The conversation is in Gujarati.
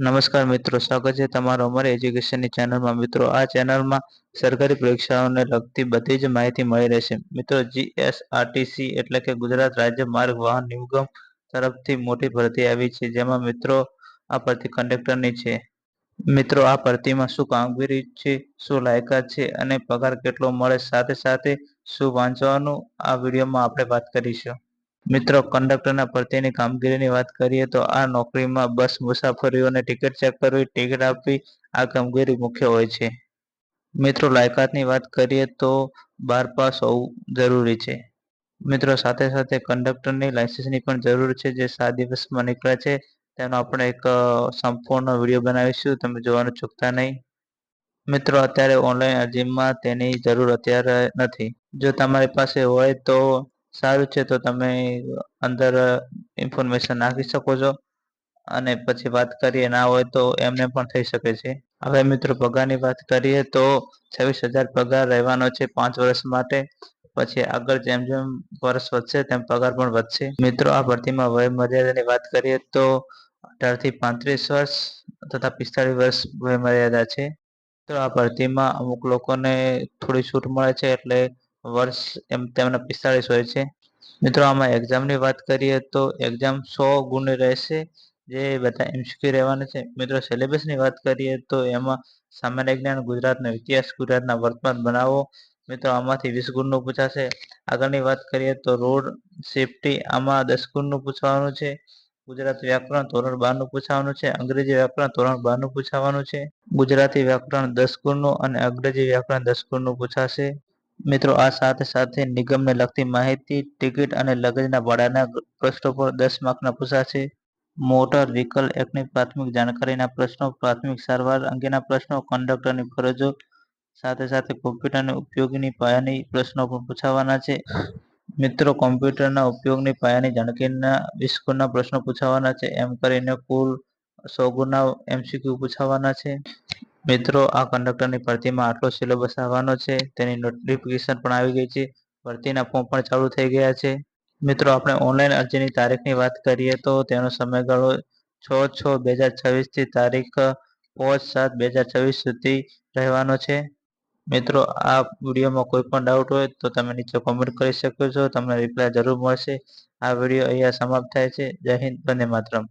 નમસ્કાર મિત્રો, સ્વાગત છે તમારો અમારી એજ્યુકેશનની ચેનલમાં. મિત્રો, આ ચેનલમાં સરકારી પરીક્ષાઓને લગતી બધી જ માહિતી મળી રહેશે. મિત્રો, જીએસઆરટીસી એટલે કે ગુજરાત રાજ્ય માર્ગ વાહન નિગમ તરફથી મોટી ભરતી આવી છે, જેમાં મિત્રો આ ભરતી કંડક્ટરની છે. મિત્રો, આ ભરતીમાં શું કામગીરી છે, શું લાયકાત છે અને પગાર કેટલો મળે, સાથે સાથે શું વાંચવાનું, આ વિડીયોમાં આપણે વાત કરીશું. મિત્રો, કંડક્ટરના ભરતીની કામગીરીની વાત કરીએ તો આ નોકરીમાં બસ મુસાફરીઓને ટિકિટ ચેક કરવી, ટિકિટ આપવી, આ કામગીરી મુખ્ય હોય છે. મિત્રો, લાયકાતની વાત કરીએ તો 12 પાસ હોવું જરૂરી છે. મિત્રો, સાથે સાથે કંડક્ટરની લાયસન્સની પણ જરૂર છે, જે 7 દિવસમાં નીકળે છે. તેનો આપણે એક સંપૂર્ણ વિડીયો બનાવીશું, તમે જોવાનું ચૂકતા નહીં. મિત્રો, અત્યારે ઓનલાઈન અરજીમાં તેની જરૂર અત્યારે નથી. જો તમારી પાસે હોય તો સારું છે, તો તમે અંદર ઇન્ફોર્મેશન નાખી શકો છો અને પછી વાત કરીએ. ના હોય તો એમને પણ થઈ શકે છે. હવે મિત્રો, પગારની વાત કરીએ તો 26,000 પગાર રહેવાનો છે 5 વર્ષ માટે. પછી આગળ જેમ જેમ વર્ષ વધશે તેમ પગાર પણ વધશે. મિત્રો, આ ભરતીમાં વય મર્યાદાની વાત કરીએ તો 18 થી 35 વર્ષ તથા 45 વર્ષ વય મર્યાદા છે. તો આ ભરતીમાં અમુક લોકોને થોડી છૂટ મળે છે, એટલે વર્ષ એમ તેમના 45 હોય છે. મિત્રો, આમાં એક્ઝામની વાત કરીએ તો એક્ઝામ 100 ગુણની રહેશે, જે બધા એમસીક્યુ રહેવાના છે. મિત્રો, સિલેબસની વાત કરીએ તો એમાં સામાન્ય જ્ઞાન, ગુજરાતનો ઇતિહાસ, ગુજરાતના વર્તમાન બનાવો. મિત્રો, આમાંથી 20 ગુણનું પૂછાશે. આગળની વાત કરીએ તો રોડ સેફટી, આમાં 10 ગુણનું પૂછવાનું છે. ગુજરાતી વ્યાકરણ ધોરણ 12 નું પૂછવાનું છે. અંગ્રેજી વ્યાકરણ ધોરણ 12 નું પૂછવાનું છે. ગુજરાતી વ્યાકરણ 10 ગુણનું અને અંગ્રેજી વ્યાકરણ 10 ગુણનું પૂછાશે. મિત્રો, આ સાથે સાથે નિગમને લગતી માહિતી, ટિકિટ અને લગેજના ભાડાના પ્રશ્નો પર 10 માર્કના પૂછાશે. મોટર વ્હીકલ એક્ટની પ્રાથમિક જાણકારીના પ્રશ્નો, પ્રાથમિક સારવાર અંગેના પ્રશ્નો, કંડક્ટરની ફરજો, સાથે સાથે કોમ્પ્યુટરના ઉપયોગની પાયાની પ્રશ્નો પણ પૂછાવાના છે. મિત્રો, કોમ્પ્યુટરના ઉપયોગની પાયાની જાણકારીના 20 ગુણના પ્રશ્નો પૂછાવાના છે. એમ કરીને કુલ 100 ગુણના એમસીક્યુ પૂછાવાના છે. મિત્રો, આ કંડક્ટરની ભરતીમાં આટલો સિલેબસ આવવાનો છે. તેની નોટિફિકેશન પણ આવી ગઈ છે. ભરતીના ફોર્મ પણ ચાલુ થઈ ગયા છે. મિત્રો, આપણે ઓનલાઈન અરજીની તારીખની વાત કરીએ તો તેનો સમયગાળો 6/6/2026 થી તારીખ 5/7/2026 સુધી રહેવાનો છે. મિત્રો, આ વિડીયોમાં કોઈ પણ ડાઉટ હોય તો તમે નીચે કોમેન્ટ કરી શકો છો. તમને રિપ્લાય જરૂર મળશે. આ વિડીયો અહીંયા સમાપ્ત થાય છે. જય હિન્દ, વંદે માતરમ.